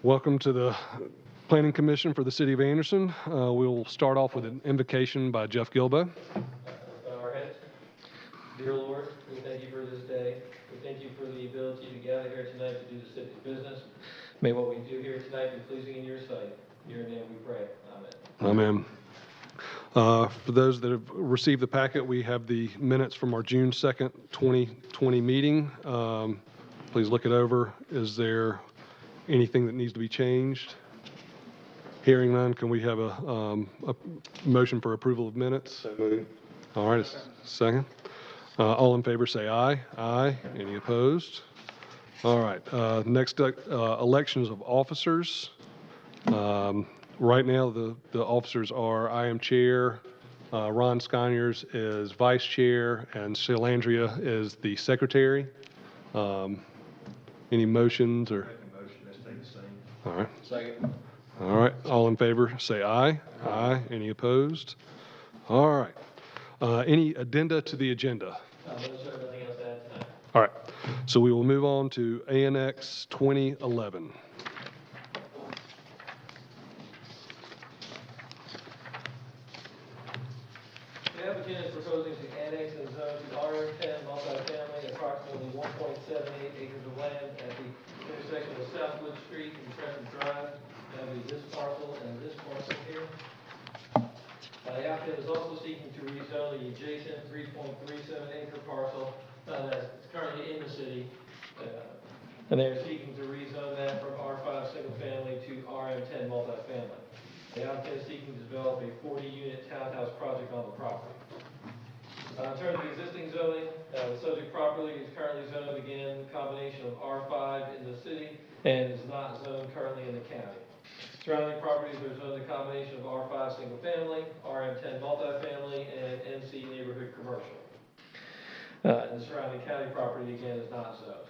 Welcome to the Planning Commission for the City of Anderson. We'll start off with an invocation by Jeff Gilbo. Bow our heads. Dear Lord, we thank you for this day. We thank you for the ability to gather here tonight to do the city's business. May what we do here tonight be pleasing in your sight. In your name we pray. Amen. Amen. For those that have received the packet, we have the minutes from our June 2nd, 2020 meeting. Please look it over. Is there anything that needs to be changed? Hearing none, can we have a motion for approval of minutes? So moved. All right, second. All in favor say aye. Aye. Any opposed? All right, next elections of officers. Right now, the officers are, I am chair, Ron Sconiers is vice chair, and Silandria is the secretary. Any motions or? Motion, let's take the same. All right. Second. All right, all in favor say aye. Aye. Any opposed? All right. Any addenda to the agenda? No, sir, nothing else to add tonight. All right, so we will move on to ANX 2011. The applicant is proposing to annex and zone to RM10 multifamily approximately 1.78 acres of land at the intersection of Southwood Street and Trenton Drive. That would be this parcel and this parcel here. The applicant is also seeking to rezone the adjacent 3.37 acre parcel that's currently in the city. And they're seeking to rezone that from R5 single family to RM10 multifamily. The applicant is seeking to develop a 40-unit townhouse project on the property. In terms of existing zoning, the subject property is currently zoned again, combination of R5 in the city and is not zoned currently in the county. Surrounding properties are zoned a combination of R5 single family, RM10 multifamily, and NC neighborhood commercial. And the surrounding county property again is not zoned.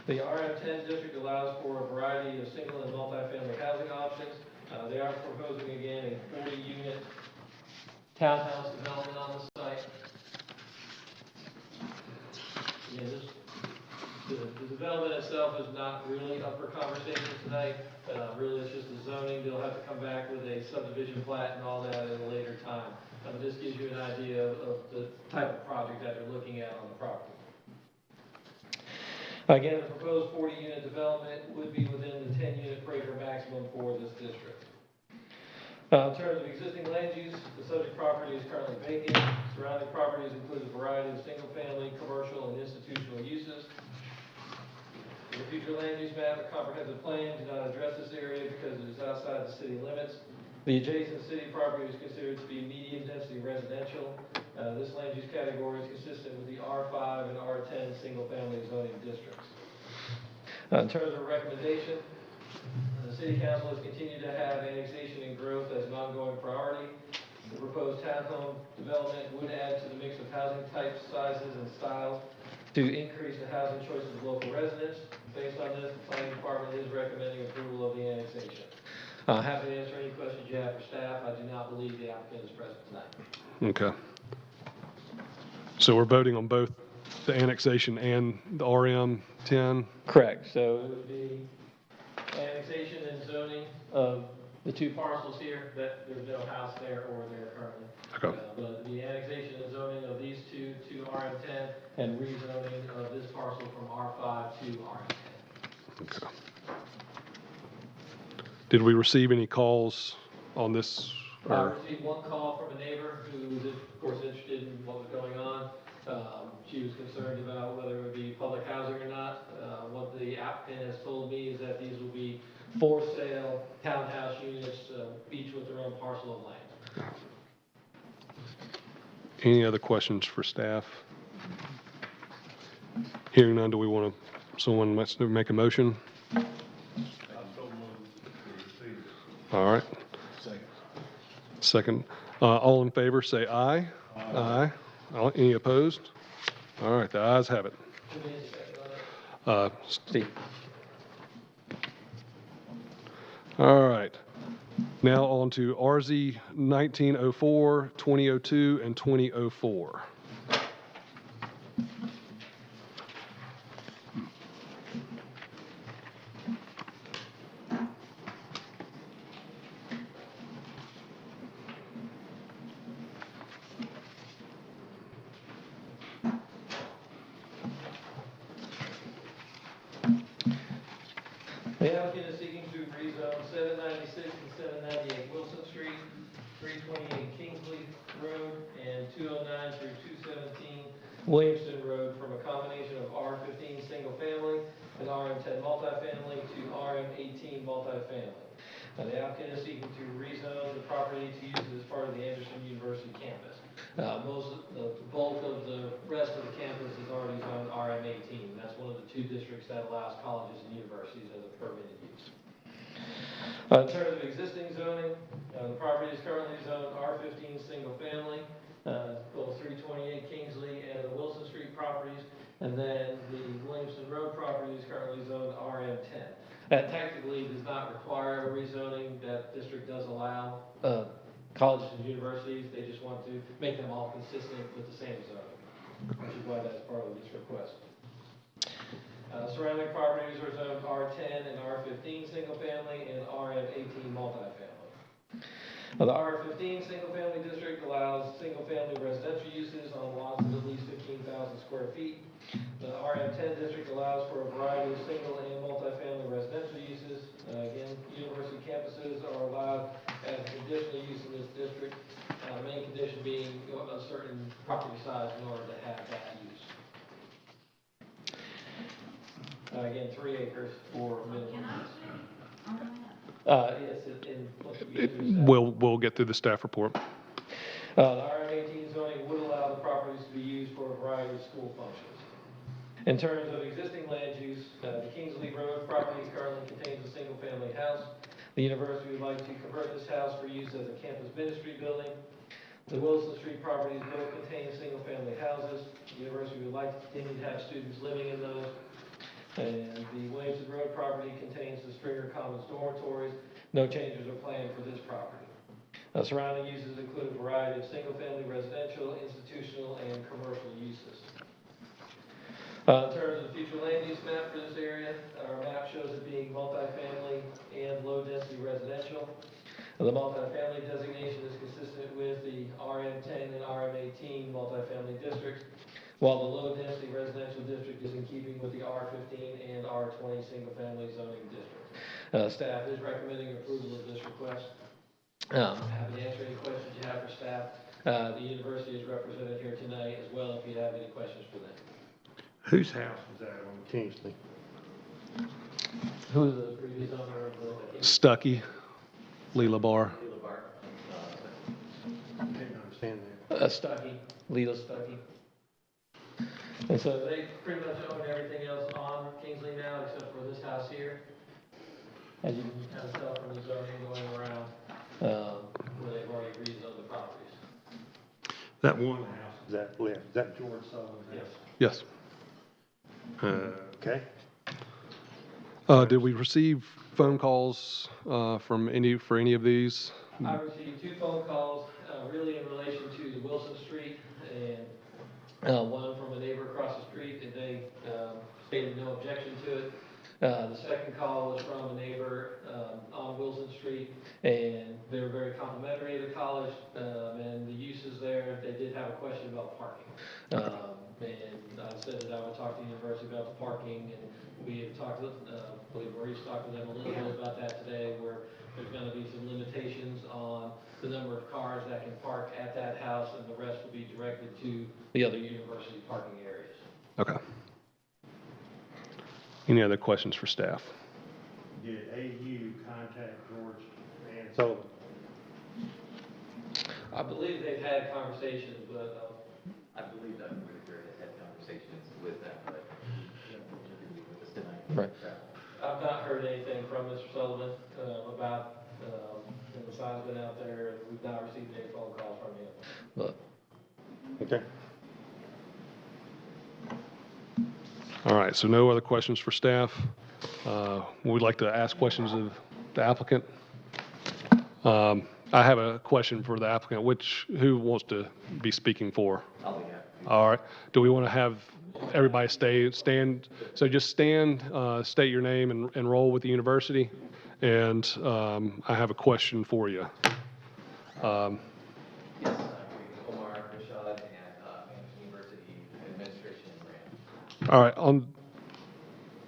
The RM10 district allows for a variety of single and multifamily housing options. They are proposing again a 40-unit townhouse development on the site. Again, the development itself is not really up for conversation tonight. Really, it's just the zoning. They'll have to come back with a subdivision plat and all that at a later time. This gives you an idea of the type of project that they're looking at on the property. Again, the proposed 40-unit development would be within the 10-unit per acre maximum for this district. In terms of existing land use, the subject property is currently vacant. Surrounding properties include a variety of single-family, commercial, and institutional uses. The future land use map and comprehensive plan do not address this area because it is outside the city limits. The adjacent city property is considered to be medium-density residential. This land use category is consistent with the R5 and R10 single-family zoning districts. In terms of recommendation, the City Council has continued to have annexation and growth as an ongoing priority. The proposed townhome development would add to the mix of housing types, sizes, and styles to increase the housing choices of local residents. Based on this, the Planning Department is recommending approval of the annexation. Happy to answer any questions you have for staff. I do not believe the applicant is present tonight. Okay. So we're voting on both the annexation and the RM10? Correct. So it would be annexation and zoning of the two parcels here, that there's no house there or there currently. Okay. But the annexation and zoning of these two to RM10 and rezoning of this parcel from R5 to RM10. Okay. Did we receive any calls on this? I received one call from a neighbor who was, of course, interested in what was going on. She was concerned about whether it would be public housing or not. What the applicant has told me is that these will be for sale townhouse units, each with their own parcel of land. Any other questions for staff? Hearing none, do we want to, someone wants to make a motion? All right. Second. All in favor, say aye. Aye. Any opposed? All right, the ayes have it. Steve. All right. Now on to RZ 1904, 2002, and 2004. 328 Kingsley Road and 209 through 217 Williamston Road from a combination of R15 single family and RM10 multifamily to RM18 multifamily. The applicant is seeking to rezone the property to use it as part of the Anderson University campus. The bulk of the rest of the campus is already zoned RM18. That's one of the two districts that allows colleges and universities as a permitted use. In terms of existing zoning, the property is currently zoned R15 single family, both 328 Kingsley and the Wilson Street properties, and then the Williamson Road property is currently zoned RM10. That technically does not require a rezoning. That district does allow colleges and universities. They just want to make them all consistent with the same zoning, which is why that's part of this request. Surrounding properties are zoned R10 and R15 single family and RM18 multifamily. The R15 single family district allows single family residential uses on lots of at least 15,000 square feet. The RM10 district allows for a variety of single and multifamily residential uses. Again, university campuses are allowed as a conditional use in this district. Main condition being a certain property size in order to have that use. Again, 3 acres for minimum use. Yes, We'll get through the staff report. The RM18 zoning would allow the properties to be used for a variety of school functions. In terms of existing land use, the Kingsley Road property currently contains a single-family house. The university would like to convert this house for use as a campus ministry building. The Wilson Street properties both contain single-family houses. The university would like to continue to have students living in those. And the Williamson Road property contains the Stringer Commons dormitories. No changes are planned for this property. Surrounding uses include a variety of single-family residential, institutional, and commercial uses. In terms of the future land use map for this area, our map shows it being multifamily and low-density residential. The multifamily designation is consistent with the RM10 and RM18 multifamily districts, while the low-density residential district is in keeping with the R15 and R20 single-family zoning district. Staff is recommending approval of this request. Happy to answer any questions you have for staff. The university is represented here tonight as well if you have any questions for them. Whose house was that on Kingsley? Who is the previous owner of the? Stuckey, Leela Bar. I didn't understand that. Stuckey, Lila Stuckey. And so they pretty much own everything else on Kingsley now except for this house here. As you can kind of tell from the zoning going around, where they've already rezoned the properties. That one house is that left, is that George Sullivan? Yes. Yes. Okay. Did we receive phone calls for any of these? I received 2 phone calls, really in relation to the Wilson Street, and one from a neighbor across the street, and they stated no objection to it. The second call was from a neighbor on Wilson Street, and they were very complimentary of the college and the uses there. They did have a question about parking. And I said that I would talk to the university about the parking, and we have talked, I believe Maurice talked to them a little bit about that today, where there's going to be some limitations on the number of cars that can park at that house, and the rest will be directed to the other university parking areas. Okay. Any other questions for staff? Did AU contact George and Sullivan? I believe they've had conversations, but I believe that Whitaker has had conversations with them, but with us tonight. Right. I've not heard anything from Mr. Sullivan about the sign's been out there, and we've not received any phone calls from him. But Okay. All right, so no other questions for staff. We'd like to ask questions of the applicant. I have a question for the applicant. Who wants to be speaking for? I'll be happy. All right. Do we want to have everybody stand? So just stand, state your name and roll with the university. And I have a question for you. Yes, I'm Omar Rashad and Anderson University Administration and Grant. All right. On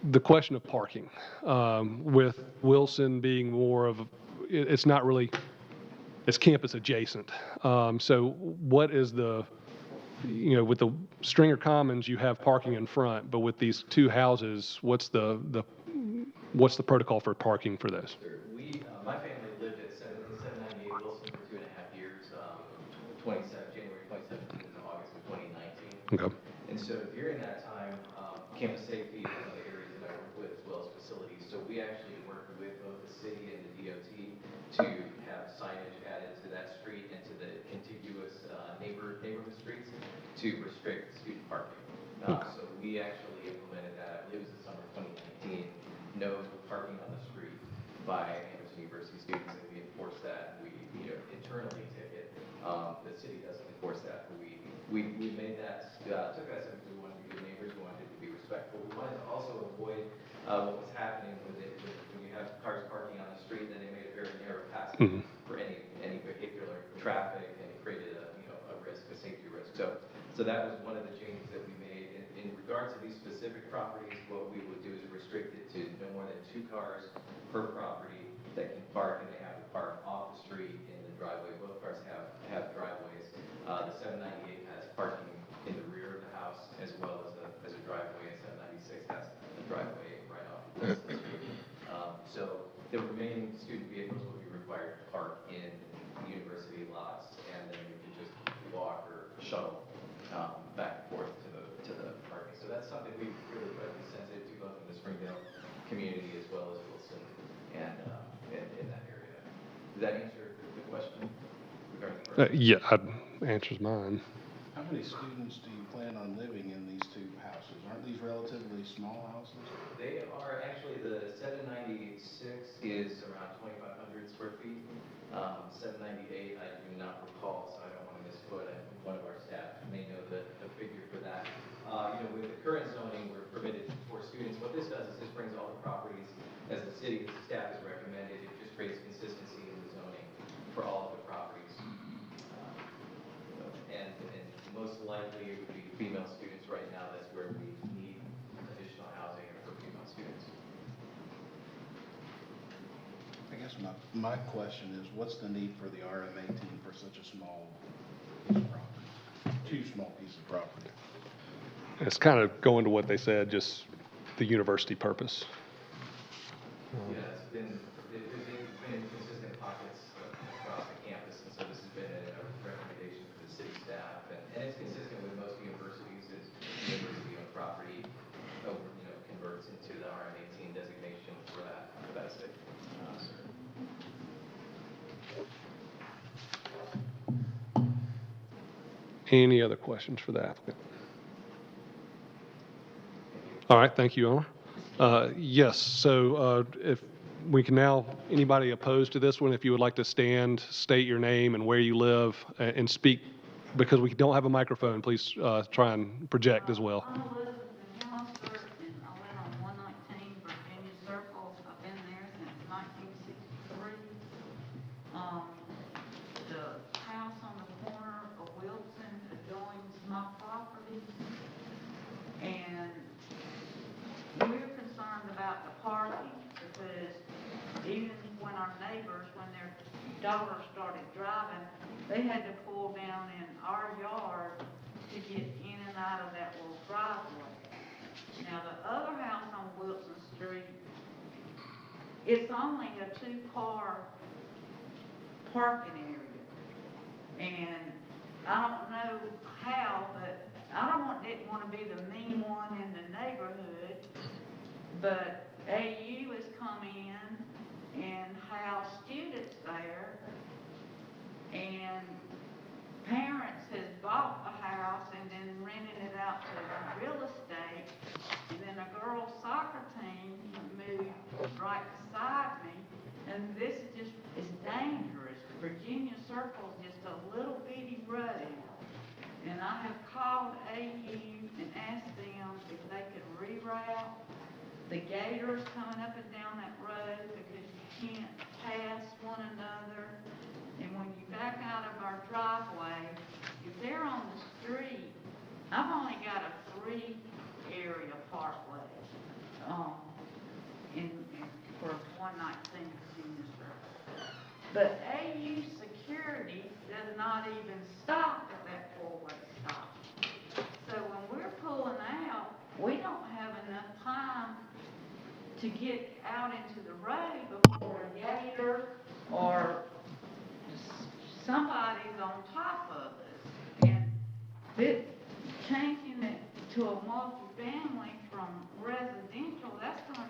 the question of parking, with Wilson being more of, it's not really it's campus adjacent. So what is the, with the Stringer Commons, you have parking in front, but with these two houses, what's the protocol for parking for those? Sure. My family lived at 798 Wilson for 2.5 years, January 2017 to August of 2019. Okay. And so during that time, campus safety is one of the areas that I work with as well as facilities. So we actually work with both the city and the DOT to have signage added to that street and to the contiguous neighborhood streets to restrict student parking. So we actually implemented that, I believe it was the summer of 2019, no parking on the street by Anderson University students, and we enforce that. We internally ticket. The city doesn't enforce that. We made that, took that simply we wanted to be good neighbors, we wanted it to be respectful. We wanted to also avoid what was happening with it, when you have cars parking on the street, then they made a very narrow passage for any vehicular traffic, and it created a risk, a safety risk. So that was one of the changes that we made. In regards to these specific properties, what we would do is restrict it to no more than 2 cars per property that can park, and they have to park off the street in the driveway. Both cars have driveways. The 798 has parking in the rear of the house as well as a driveway, and 796 has a driveway right off the street. So the remaining student vehicles will be required to park in university lots, and then you can just walk or shuttle back and forth to the parking. So that's something we really try to be sensitive to, both in the Springdale community as well as Wilson and in that area. Does that answer the question regarding the parking? Yeah, that answers mine. How many students do you plan on living in these 2 houses? Aren't these relatively small houses? They are actually, the 796 is around 2,500 square feet. 798, I do not recall, so I don't want to misquote it. One of our staff may know the figure for that. With the current zoning, we're permitted 4 students. What this does is this brings all the properties, as the city staff has recommended, it just creates consistency in the zoning for all of the properties. And most likely it would be female students right now. That's where we need additional housing for female students. I guess my question is, what's the need for the RM18 for such a small piece of property? 2 small pieces of property. It's kind of going to what they said, just the university purpose. Yeah, it's been consistent pockets across the campus, and so this has been a recommendation for the city staff, and it's consistent with most universities. Is university-owned property, converts into the RM18 designation for that state. Any other questions for the applicant? All right, thank you, Elmer. Yes, so if we can now, anybody opposed to this one, if you would like to stand, state your name and where you live, and speak, because we don't have a microphone, please try and project as well. I'm Elizabeth Hemelsworth, and I live on 119 Virginia Circle. I've been there since 1963. The house on the corner of Wilson adjoins my property, and we're concerned about the parking, because even when our neighbors, when their daughters started driving, they had to pull down in our yard to get in and out of that little driveway. Now, the other house on Wilson Street, it's only a 2-car parking area. And I don't know how, but didn't want to be the mean one in the neighborhood, but AU has come in and housed students there, and parents has bought a house and then rented it out to real estate, and then a girls' soccer team moved right beside me, and this is dangerous. Virginia Circle is just a little bitty road, and I have called AU and asked them if they could reroute the gators coming up and down that road, because you can't pass one another. And when you back out of our driveway, if they're on the street, I've only got a 3-area parkway, for 119 Virginia Circle. But AU security does not even stop at that four-way stop. So when we're pulling out, we don't have enough time to get out into the road before a gator or somebody's on top of us. And this, changing it to a multifamily from residential, that's gonna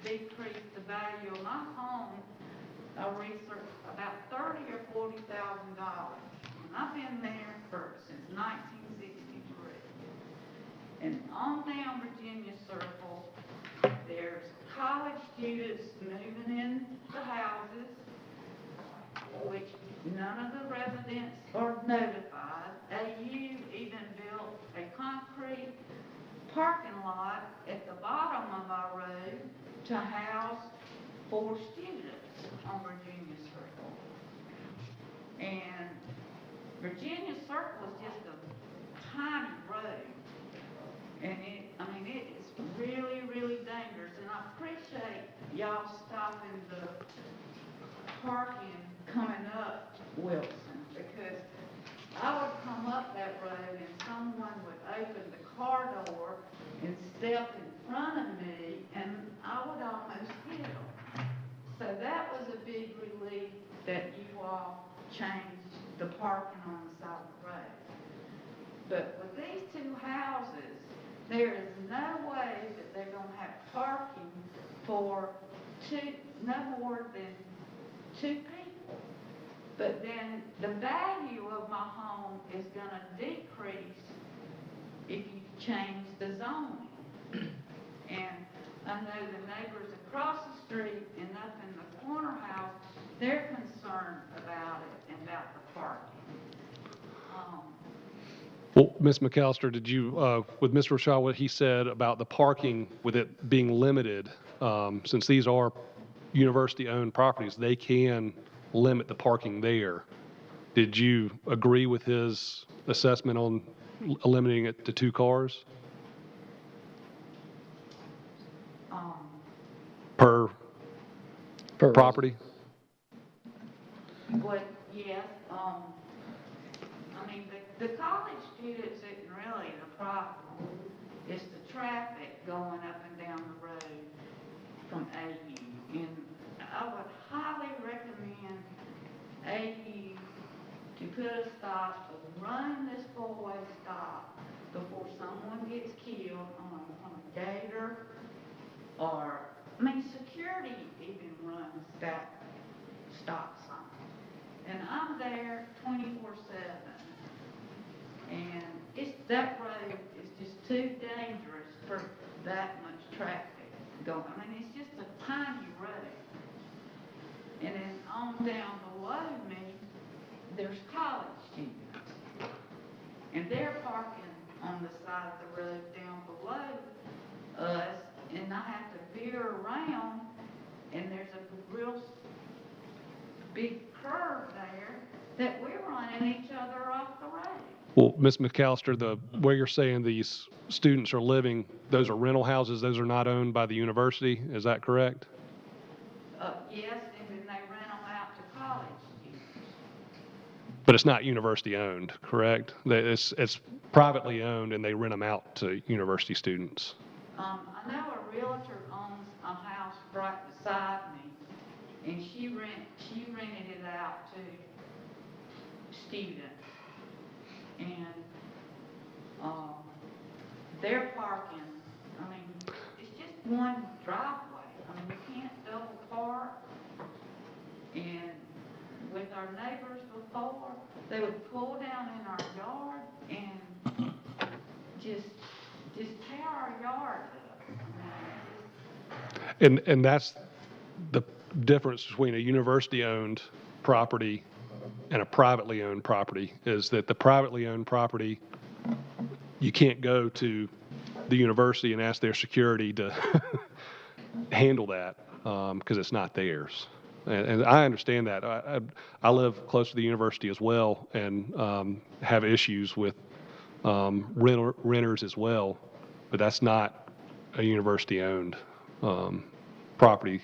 decrease the value of my home, I researched about $30,000 or $40,000. And I've been there since 1963. And on down Virginia Circle, there's college students moving in the houses, which none of the residents are notified. AU even built a concrete parking lot at the bottom of our road to house 4 students on Virginia Circle. And Virginia Circle is just a tiny road. And it is really, really dangerous. And I appreciate y'all stopping the parking coming up Wilson, because I would come up that road and someone would open the car door and step in front of me, and I would almost hit them. So that was a big relief that you all changed the parking on the side of the road. But with these 2 houses, there is no way that they're gonna have parking for no more than 2 people. But then the value of my home is gonna decrease if you change the zoning. And I know the neighbors across the street and up in the corner house, they're concerned about it and about the parking. Well, Ms. McAllister, did you, with Mr. Rashad, what he said about the parking, with it being limited, since these are university-owned properties, they can limit the parking there. Did you agree with his assessment on eliminating it to 2 cars per property? But yes, I mean, the college students isn't really the problem. It's the traffic going up and down the road from AU. And I would highly recommend AU to put a stop, run this 4-way stop before someone gets killed on a gator, or, I mean, security even runs that stop sign. And I'm there 24/7. And that road is just too dangerous for that much traffic going. I mean, it's just a tiny road. And then on down below me, there's college students. And they're parking on the side of the road down below us, and I have to veer around, and there's a real big curve there that we're running each other off the road. Well, Ms. McAllister, where you're saying these students are living, those are rental houses, those are not owned by the university, is that correct? Yes, and then they rent them out to college students. But it's not university-owned, correct? It's privately owned, and they rent them out to university students. I know a realtor owns a house right beside me, and she rented it out to students. And, they're parking, I mean, it's just one driveway. I mean, you can't double park. And with our neighbors before, they would pull down in our yard and just tear our yard up. And that's the difference between a university-owned property and a privately owned property, is that the privately owned property, you can't go to the university and ask their security to handle that because it's not theirs. And I understand that. I live close to the university as well, and have issues with renters as well, but that's not a university-owned property.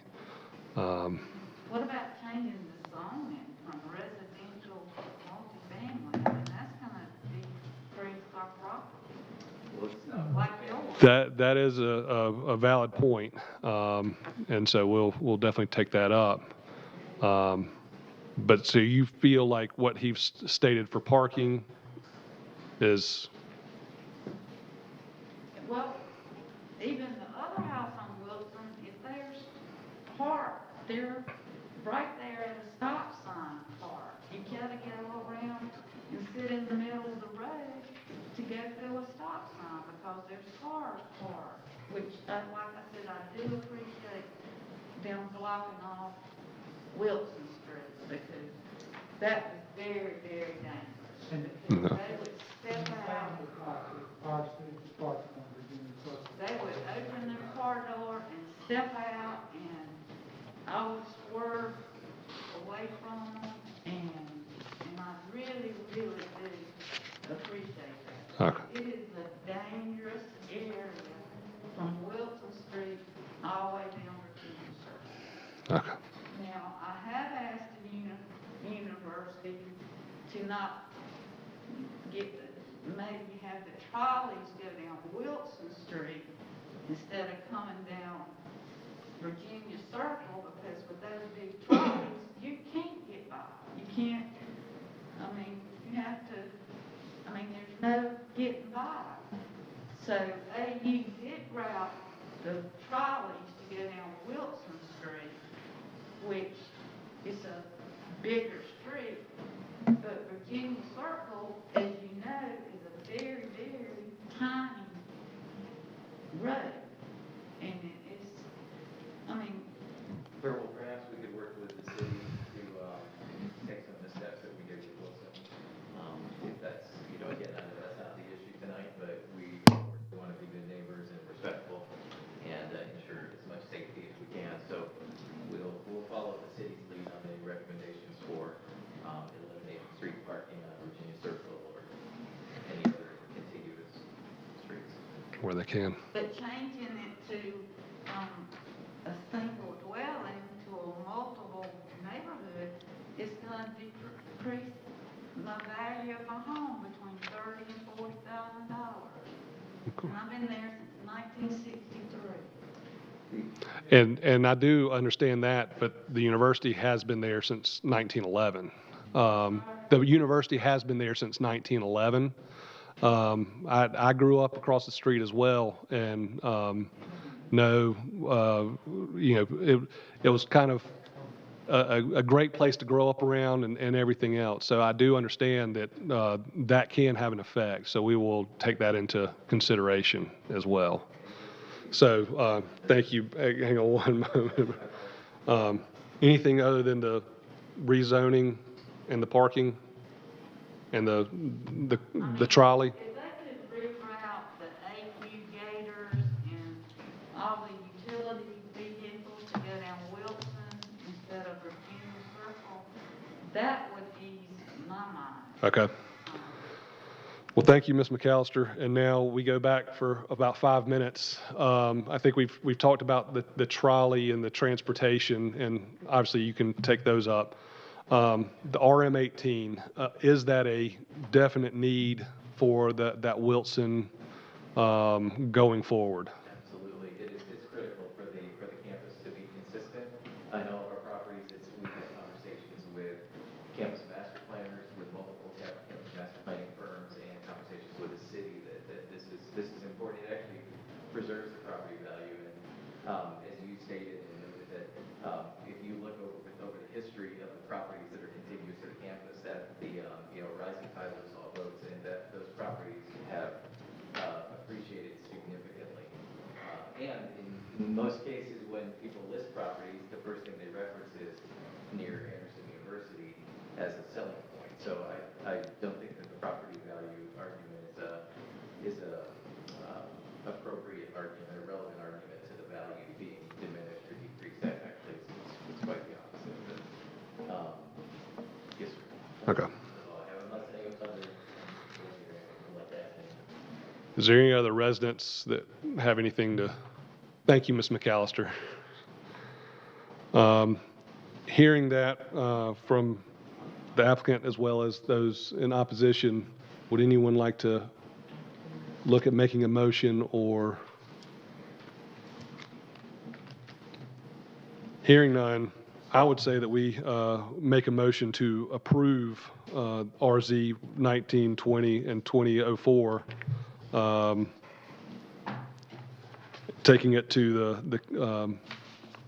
What about changing the zoning from residential That is a valid point. And so we'll definitely take that up. But so you feel like what he stated for parking is, Well, even the other house on Wilson, if there's park, they're right there at a stop sign park. You gotta go around and sit in the middle of the road to go through a stop sign because there's cars parked. Which, like I said, I do appreciate them blocking off Wilson Street because that was very, very dangerous. No. They would step out. They would open their car door and step out, and I would swerve away from them, and I really, really do appreciate that. Okay. It is a dangerous area from Wilson Street all the way down to Virginia Circle. okay. Now, I have asked the university to not maybe have the trolleys go down Wilson Street instead of coming down Virginia Circle, because with those big trolleys, you can't get by. You can't, you have to, there's no getting by. So AU did route the trolleys to go down Wilson Street, which is a bigger street, but Virginia Circle, as you know, is a very, very tiny road. And it's, Well, perhaps we could work with the city to take some of the steps that we did with Wilson. If that's, again, I know that's not the issue tonight, but we want to be good neighbors and respectful and ensure as much safety as we can. So we'll follow the city's lead on any recommendations for eliminating street parking on Virginia Circle or any other contiguous streets. Where they can. but changing it to, a single dwelling to a multiple neighborhood is gonna decrease the value of a home between $30,000 and $40,000. And I've been there since 1963. And I do understand that, but the university has been there since 1911. The university has been there since 1911. I grew up across the street as well, and it was kind of a great place to grow up around and everything else. So I do understand that that can have an effect. So we will take that into consideration as well. So thank you. Hang on one moment. Anything other than the rezoning and the parking and the trolley? If they could reroute the AQ Gators and all the utility vehicles to go down Wilson instead of Virginia Circle, that would ease my mind. Okay. Well, thank you, Ms. McAllister. And now we go back for about 5 minutes. I think we've talked about the trolley and the transportation, and obviously you can take those up. The RM18, is that a definite need for that Wilson going forward? Absolutely. It's critical for the campus to be consistent. I know our properties, we've had conversations with campus master planners, with multiple campus master planning firms, and conversations with the city that this is important. It actually preserves the property value. And as you stated and noted that if you look over the history of the properties that are contiguous to the campus, that the rising tide lifts all boats, and that those properties have appreciated significantly. And in most cases, when people list properties, the first thing they reference is near Anderson University as a selling point. So I don't think that the property value argument is a appropriate argument, a relevant argument to the value being diminished or decreased. Actually, it's quite the opposite. But, yes, sir. Okay. Unless any other would like to add anything. Is there any other residents that have anything to? Thank you, Ms. McAllister. Hearing that from the applicant as well as those in opposition, would anyone like to look at making a motion or Hearing none, I would say that we make a motion to approve RZ 1920 and 2004, taking it to the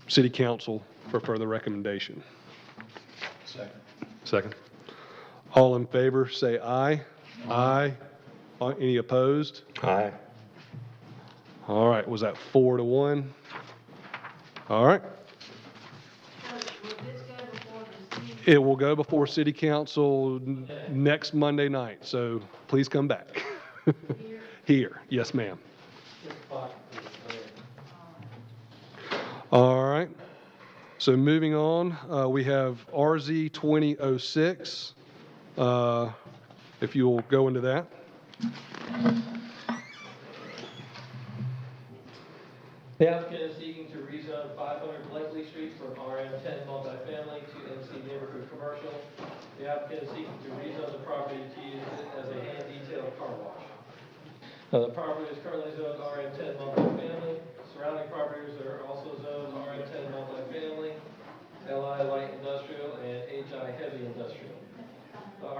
city council for further recommendation. Second. Second. All in favor, say aye. Aye. Any opposed? Aye. All right, was that 4-1? All right. So will this go before the city? It will go before city council next Monday night, so please come back. Here, yes, ma'am. All right. So moving on, we have RZ 2006. If you'll go into that. The applicant is seeking to rezone 500 Blakely Street from RM10 multifamily to MC neighborhood commercial. The applicant is seeking to rezone the property to use it as a hand detail car wash. The property is currently zoned RM10 multifamily. Surrounding properties are also zoned RM10 multifamily, LI light industrial, and HI heavy industrial. The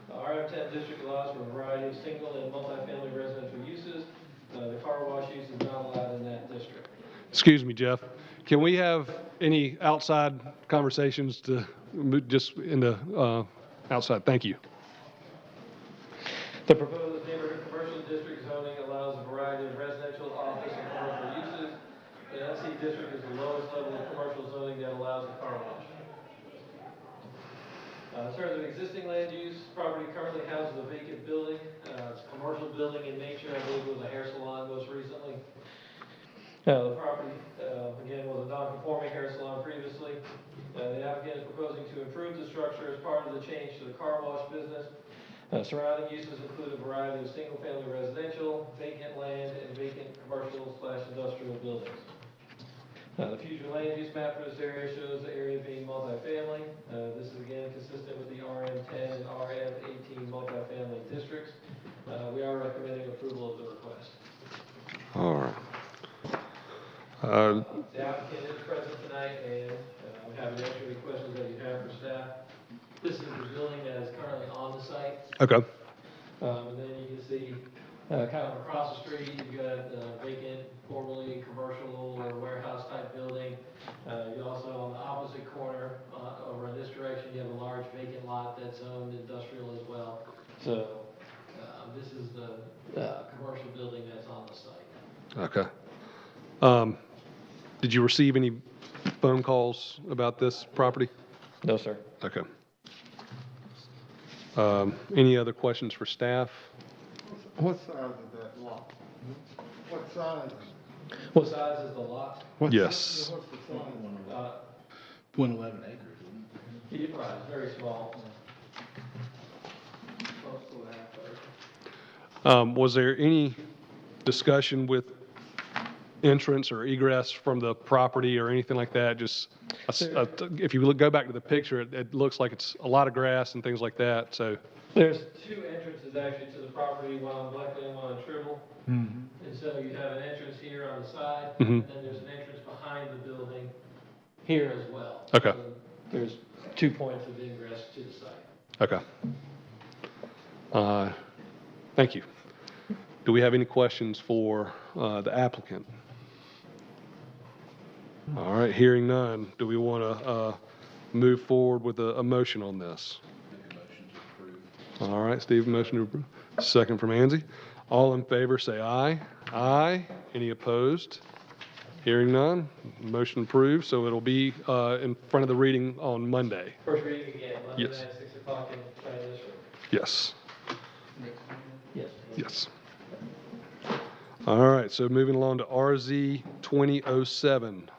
RM10 district allows for a variety of single and multifamily residential uses. The car wash use is not allowed in that district. Excuse me, Jeff. Can we have any outside conversations to just in the outside? Thank you. The proposed neighborhood commercial district zoning allows a variety of residential, office, and commercial uses. The NC district is the lowest level of commercial zoning that allows the car wash. In terms of existing land use, property currently houses a vacant building. It's a commercial building in nature. I believe it was a hair salon most recently. The property, again, was a non-conforming hair salon previously. The applicant is proposing to improve the structure as part of the change to the car wash business. Surrounding uses include a variety of single-family residential, vacant land, and vacant commercial/industrial buildings. The future land use map for this area shows the area being multifamily. This is again consistent with the RM10 and RM18 multifamily districts. We are recommending approval of the request. All right. The applicant is present tonight, and I'm happy to answer any questions that you have for staff. This is the building that is currently on the site. Okay. And then you can see, kind of across the street, you've got vacant, formerly commercial or warehouse type building. You also, on the opposite corner, over in this direction, you have a large vacant lot that's owned industrial as well. So, this is the commercial building that's on the site. Okay. Did you receive any phone calls about this property? No, sir. Okay. Any other questions for staff? What size is that lot? What size? What size is the lot? Yes. What's the size? 111 acres, isn't it? Right, it's very small. Was there any discussion with entrance or egress from the property or anything like that? Just, if you go back to the picture, it looks like it's a lot of grass and things like that, so. There's two entrances actually to the property, one on Blakely and one on Tribble. Mm-hmm. And so you have an entrance here on the side, Mhm. and then there's an entrance behind the building here as well. Okay. So there's 2 points of ingress to the site. Okay. Thank you. Do we have any questions for the applicant? All right, hearing none, do we want to move forward with a motion on this? Make a motion to approve. All right, Steve, motion to approve. Second from Angie. All in favor, say aye. Aye. Any opposed? Hearing none, motion approved, so it'll be in front of the reading on Monday. First reading again, Monday Yes. night, 6 o'clock in this room. Yes, Yes. yes. All right, so moving along to RZ 2007.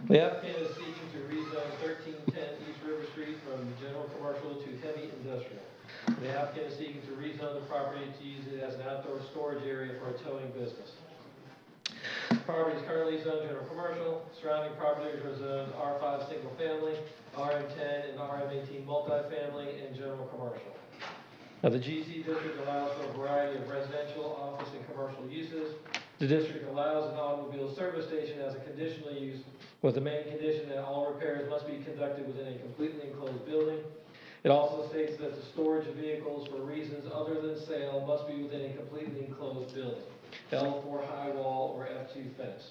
The applicant is seeking to rezone 1310 East River Street from general commercial to heavy industrial. The applicant is seeking to rezone the property to use it as an outdoor storage area for a towing business. Property is currently zoned general commercial. Surrounding properties are zoned R5 single family, RM10 and RM18 multifamily, and general commercial. Now, the GC district allows for a variety of residential, office, and commercial uses. The district allows an automobile service station as a conditional use, with the main condition that all repairs must be conducted within a completely enclosed building. It also states that the storage of vehicles for reasons other than sale must be within a completely enclosed building, L4 high wall or F2 fence.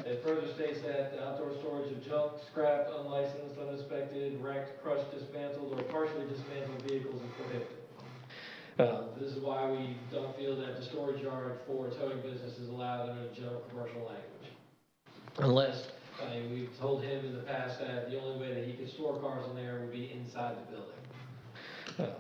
It further states that the outdoor storage of junk, scrapped, unlicensed, uninspected, wrecked, crushed, dismantled, or partially dismantled vehicles is prohibited. This is why we don't feel that the storage yard for towing business is allowed under the general commercial language. Unless, we've told him in the past that the only way that he could store cars in there would be inside the building.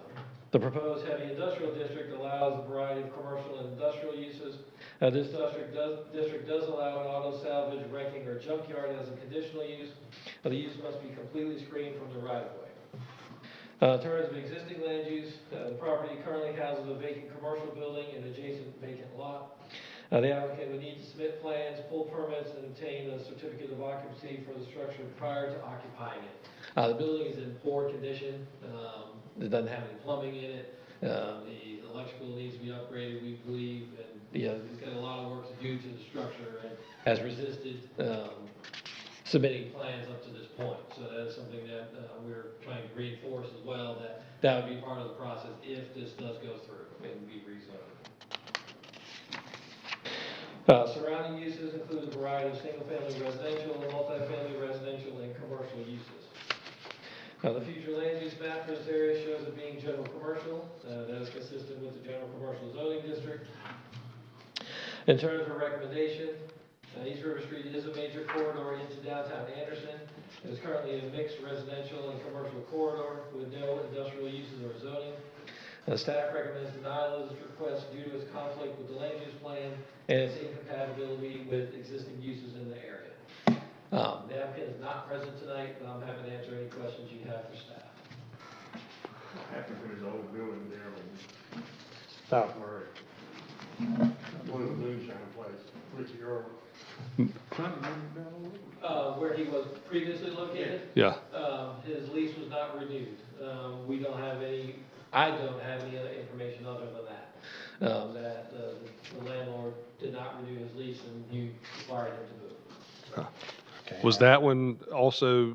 The proposed heavy industrial district allows a variety of commercial and industrial uses. This district does allow an auto salvage, wrecking, or junkyard as a conditional use. The use must be completely screened from the right of way. In terms of existing land use, the property currently houses a vacant commercial building and adjacent vacant lot. The applicant would need to submit plans, pull permits, and obtain a certificate of occupancy for the structure prior to occupying it. The building is in poor condition. It doesn't have any plumbing in it. The electrical needs to be upgraded, we believe, and it's got a lot of work to do to the structure and has resisted submitting plans up to this point. So that's something that we're trying to reinforce as well, that would be part of the process if this does go through and be rezoned. Surrounding uses include a variety of single-family residential, multifamily residential, and commercial uses. The future land use map for this area shows it being general commercial. That is consistent with the general commercial zoning district. In terms of recommendation, East River Street is a major corridor into downtown Anderson. It is currently a mixed residential and commercial corridor with no industrial uses or zoning. Staff recommends denial of this request due to its conflict with the land use plan and its incompatibility with existing uses in the area. The applicant is not present tonight, but I'm happy to answer any questions you have for staff. After his old building there on South Murray. One of the moonshine place, Ricky Earl. Where he was previously located? Yeah. His lease was not renewed. We don't have any, I don't have any other information other than that. That the landlord did not renew his lease and you required him to move. Was that one also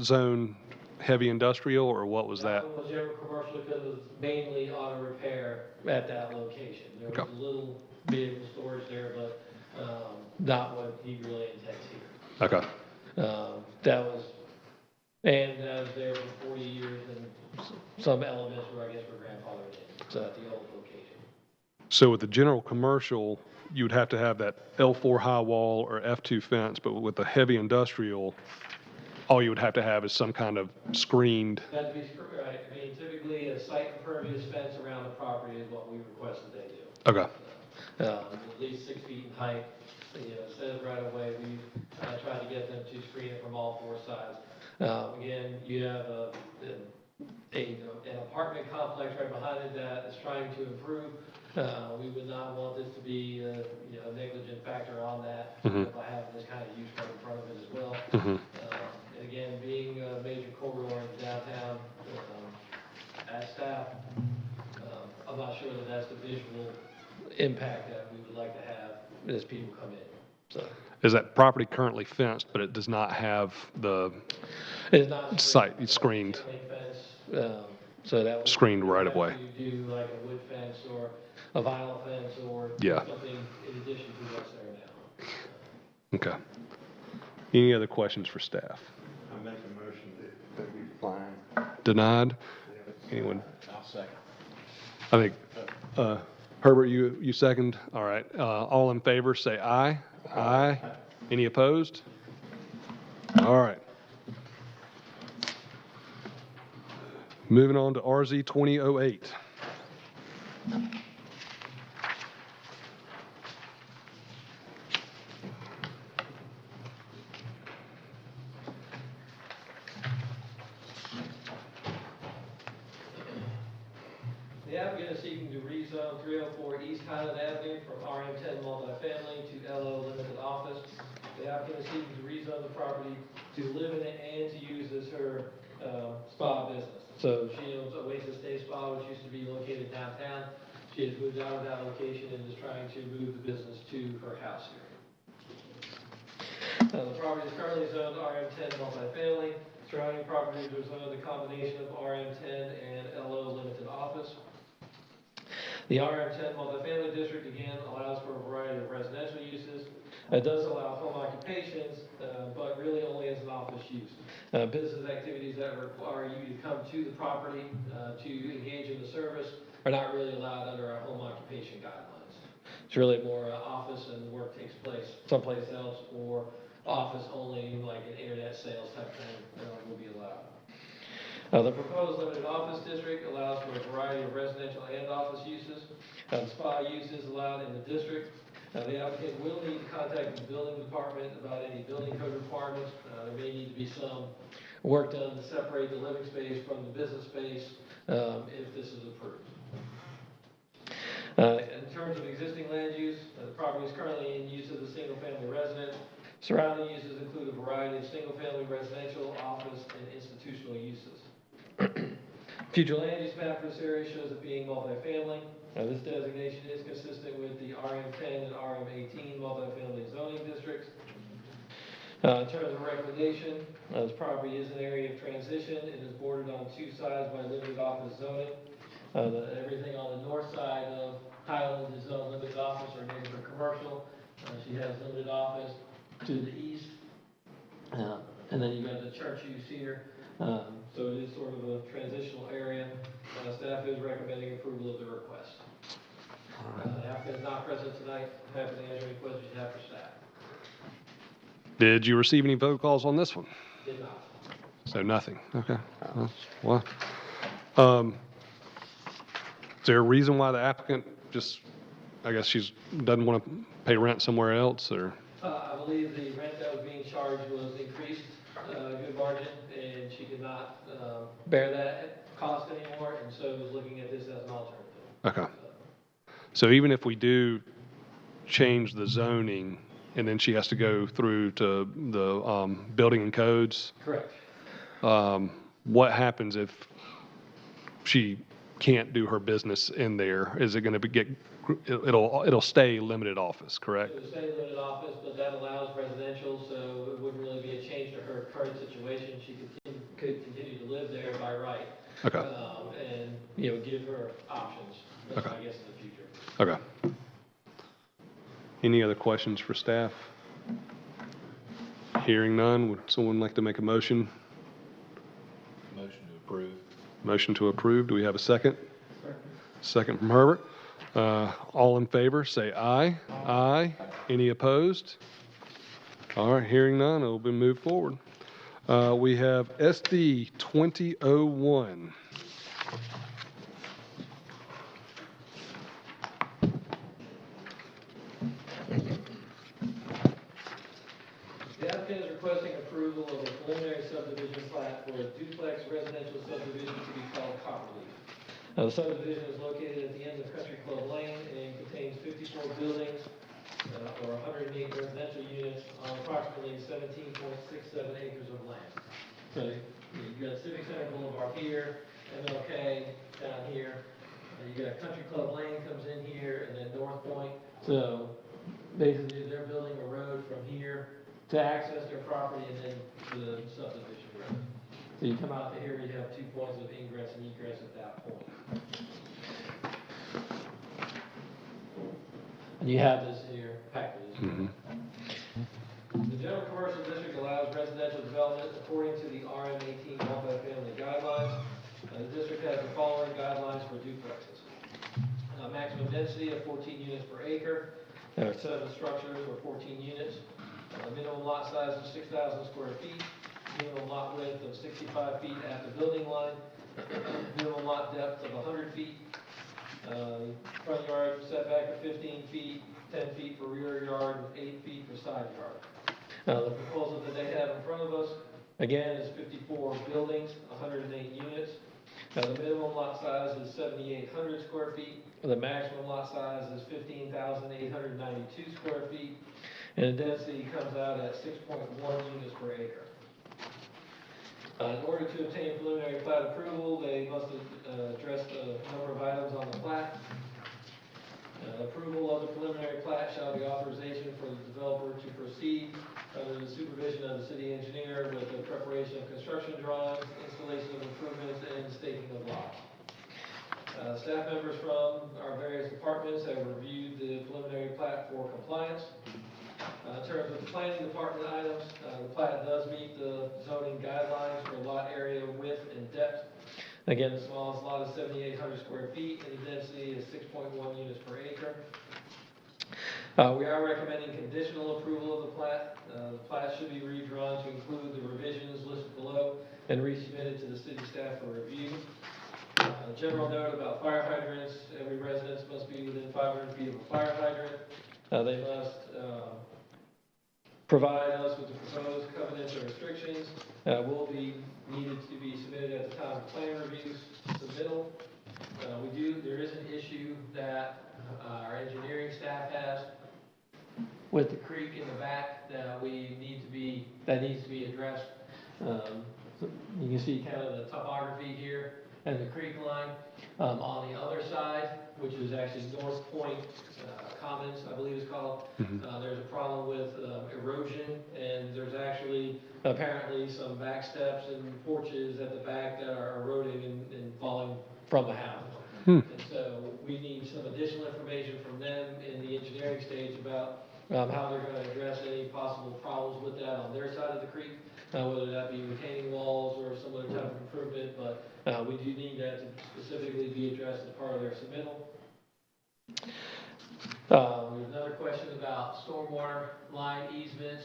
zone heavy industrial, or what was that? That one was general commercial because it was mainly auto repair at that location. There was a little vehicle storage there, but not what he really intends here. Okay. That was there for 40 years, and some elements were, I guess, were grandfathered in, so at the old location. So with the general commercial, you would have to have that L4 high wall or F2 fence, but with the heavy industrial, all you would have to have is some kind of screened. That'd be right. I mean, typically a site impervious fence around the property is what we request that they do. Okay. At least 6 feet in height. Instead of right away, we tried to get them to screen it from all 4 sides. Again, you have an apartment complex right behind it that is trying to improve. We would not want this to be a negligent factor on that by having this kind of use right in front of it as well. And again, being a major corridor in downtown, as staff, I'm not sure that that's the visual impact that we would like to have as people come in. So Is that property currently fenced, but it does not have the it's not site screened? Fence, so that would Screened right of way. have to do like a wood fence or a vinyl fence or Yeah. something in addition to what's there now. Okay. Any other questions for staff? I make a motion that we fine. Denied? Anyone? I'll second. I think, Herbert, you second? All right. All in favor, say aye. Aye. Any opposed? All right. Moving on to RZ 2008. The applicant is seeking to rezone 304 East Highland Avenue from RM10 multifamily to LO limited office. The applicant is seeking to rezone the property to live in it and to use as her spa business. So she owns Oasis Day Spa, which used to be located downtown. She has moved out of that location and is trying to move the business to her house here. The property is currently zoned RM10 multifamily. Surrounding properties are zoned a combination of RM10 and LO limited office. The RM10 multifamily district, again, allows for a variety of residential uses. It does allow home occupations, but really only as an office use. Business activities that require you to come to the property to engage in the service are not really allowed under our home occupation guidelines. It's really more office and work takes place someplace else, or office only, like an internet sales type thing will be allowed. The proposed limited office district allows for a variety of residential and office uses. Spa use is allowed in the district. The applicant will need to contact the building department about any building code requirements. There may need to be some work done to separate the living space from the business space if this is approved. In terms of existing land use, the property is currently in use as a single-family residence. Surrounding uses include a variety of single-family residential, office, and institutional uses. Future land use map for this area shows it being multifamily. This designation is consistent with the RM10 and RM18 multifamily zoning districts. In terms of recommendation, this property is an area of transition. It is bordered on two sides by limited office zoning. Everything on the north side of Highland is zoned limited office or neighborhood commercial. She has limited office to the east. And then you got the church use here. So it is sort of a transitional area. Staff is recommending approval of the request. The applicant is not present tonight. I'm happy to answer any questions you have for staff. Did you receive any phone calls on this one? Did not. So nothing. Okay. Well, is there a reason why the applicant just, I guess doesn't want to pay rent somewhere else, or? I believe the rent that was being charged was increased, a good margin, and she could not bear that cost anymore, and so was looking at this as an alternative. Okay. So even if we do change the zoning, and then she has to go through to the building and codes, Correct. what happens if she can't do her business in there? Is it going to it'll stay limited office, correct? It would stay limited office, but that allows residential, so it wouldn't really be a change to her current situation. She could continue to live there by right. Okay. And, give her options, Okay. I guess, in the future. Okay. Any other questions for staff? Hearing none, would someone like to make a motion? Motion to approve. Motion to approve. Do we have a second? Second from Herbert. All in favor, say aye. Aye. Any opposed? All right, hearing none, it will be moved forward. We have SD 2001. The applicant is requesting approval of a preliminary subdivision plat for a duplex residential subdivision to be called Copperleaf. The subdivision is located at the end of Country Club Lane and contains 54 buildings or 108 residential units on approximately 17.67 acres of land. So you've got Civic Center Boulevard here, MLK down here, and you got Country Club Lane comes in here, and then North Point. So basically, they're building a road from here to access their property and then to the subdivision road. So you come out to here, you have 2 points of ingress and egress at that point. And you have this here package. Mm-hmm. The general commercial district allows residential development according to the RM18 multifamily guidelines. The district has the following guidelines for duplexes. Maximum density of 14 units per acre. There are 7 structures or 14 units. Minimum lot size of 6,000 square feet. Minimum lot width of 65 feet at the building line. Minimum lot depth of 100 feet. Front yard setback of 15 feet, 10 feet for rear yard, and 8 feet for side yard. The proposal that they have in front of us, again, is 54 buildings, 108 units. Now, the minimum lot size is 7,800 square feet, the maximum lot size is 15,892 square feet, and the density comes out at 6.1 units per acre. In order to obtain preliminary plat approval, they must address the number of items on the plat. Approval of the preliminary plat shall be authorization for the developer to proceed under the supervision of the city engineer with the preparation of construction drawings, installation of improvements, and staking of lots. Staff members from our various departments have reviewed the preliminary plat for compliance. In terms of the planning department items, the plat does meet the zoning guidelines for lot area, width, and depth. Again, the smallest lot is 7,800 square feet, and the density is 6.1 units per acre. We are recommending conditional approval of the plat. The plat should be redrawn to include the revisions listed below and resubmitted to the city staff for review. General note about fire hydrants: every residence must be within 500 feet of a fire hydrant. They must provide us with the proposed covenants or restrictions. Will be needed to be submitted at the time of plan reviews submittal. There is an issue that our engineering staff has with the creek in the back that needs to be addressed. So you can see kind of the topography here and the creek line. On the other side, which is actually North Point Commons, I believe it's called, there's a problem with erosion, and there's actually apparently some back steps and porches at the back that are eroding and falling from the house. And so we need some additional information from them in the engineering stage about how they're going to address any possible problems with that on their side of the creek, whether that be retaining walls or some other type of improvement, but we do need that to specifically be addressed as part of their submittal. There's another question about stormwater line easements.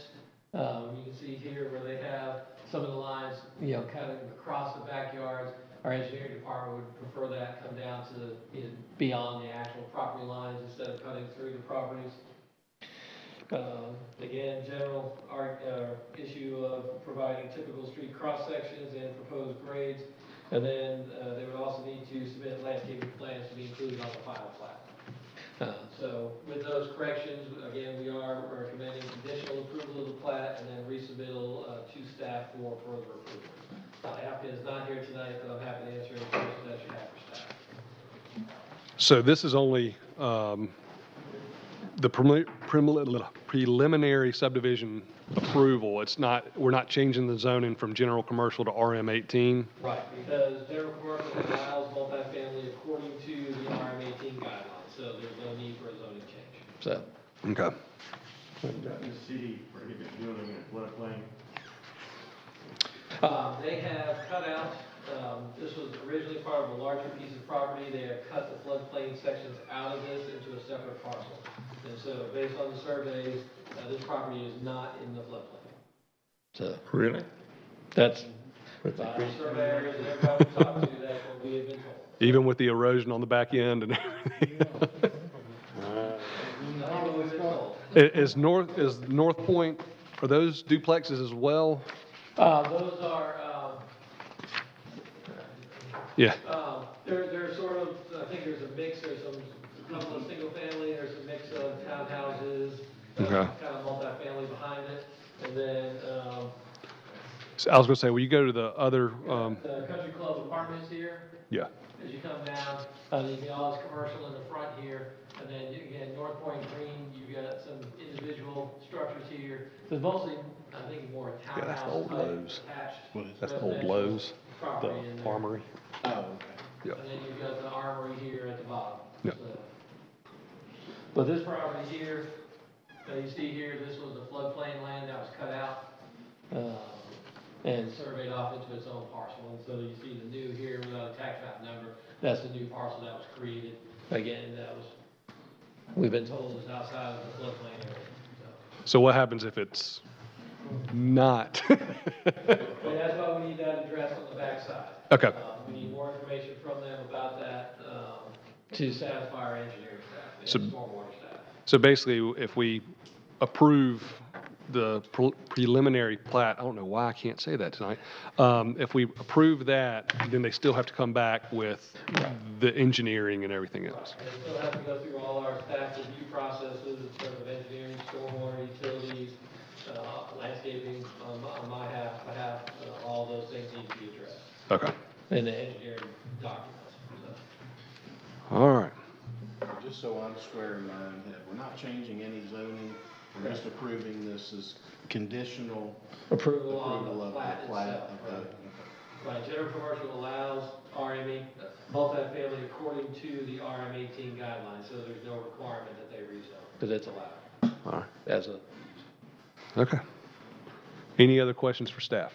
You can see here where they have some of the lines, cutting across the backyards. Our engineering department would prefer that come down to beyond the actual property lines instead of cutting through the properties. Again, general issue of providing typical street cross sections and proposed grades. And then they would also need to submit landscaping plans to be included on the final plat. So with those corrections, again, we are recommending conditional approval of the plat and then resubmittal to staff for further approval. The applicant is not here tonight, but I'm happy to answer any questions that you have for staff. So this is only the preliminary subdivision approval. It's not, we're not changing the zoning from general commercial to RM18. Right, because general commercial allows multifamily according to the RM18 guidelines, so there's no need for a zoning change. So. Okay. Does the city prohibit building in a floodplain? They have cut out, this was originally part of a larger piece of property. They have cut the floodplain sections out of this into a separate parcel. And so based on the surveys, this property is not in the floodplain. So. Really? That's. Surveyors and everybody we talked to, that's what we have been told. Even with the erosion on the back end and everything? Not what we've been told. Is North Point, are those duplexes as well? Those are, Yeah. they're sort of, I think there's a mix, there's a couple of single family, there's a mix of townhouses, Okay. kind of multifamily behind it, and then, So I was going to say, will you go to the other, the country club apartments here, yeah. as you come down, you get all this commercial in the front here, and then again, North Point Green, you've got some individual structures here. There's mostly, I think, more Yeah, that's the old townhouse type Lowe's. attached. That's the old residential Lowe's, property in the there. armory. Oh, okay. Yeah. And then you've got the armory here at the bottom. Yeah. So. But this property here, that you see here, this was the floodplain land that was cut out, and surveyed off into its own parcel. And so you see the new here without a tax map number, that's the new parcel that was created. Again, that was, we've been told is outside of the floodplain area. So what happens if it's not? But that's why we need that address on the backside. Okay. We need more information from them about that, to satisfy our engineering staff So- and stormwater staff. So basically, if we approve the preliminary plat, I don't know why I can't say that tonight. If we approve that, then they still have to come back with the engineering and everything else. And we still have to go through all our staff review processes in terms of engineering, stormwater, utilities, landscaping on my behalf, all those things need to be addressed Okay. in the engineering documents. So, All right. Just so I'm square in my own head, we're not changing any zoning, we're just approving this as conditional Approval on approval the of plat the plat itself. of the. Right, general commercial allows RME, multifamily according to the RM18 guidelines, so there's no requirement that they rezone, because it's allowed All right. as a. Okay. Any other questions for staff?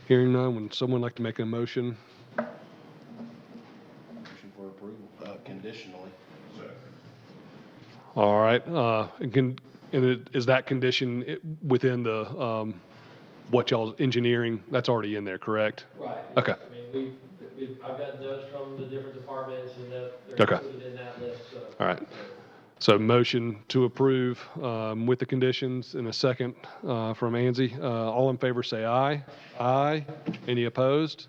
Hearing none, would someone like to make a motion? Motion for approval, conditionally. All right, is that condition within the, what y'all's engineering, that's already in there, correct? Right. Okay. I mean, I've got notes from the different departments, and they're Okay. included in that list, so. All right. So motion to approve with the conditions in a second from Angie. All in favor, say aye. Aye. Any opposed?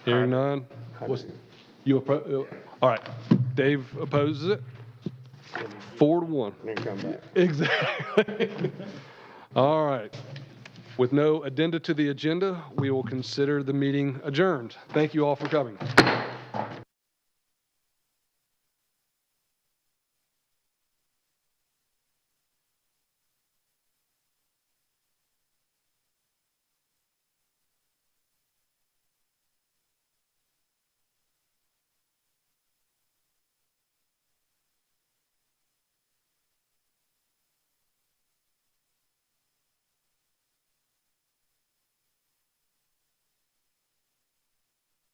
Hearing none? All right. Dave opposes it? 4-1. Then come back. Exactly. All right. With no addenda to the agenda, we will consider the meeting adjourned. Thank you all for coming.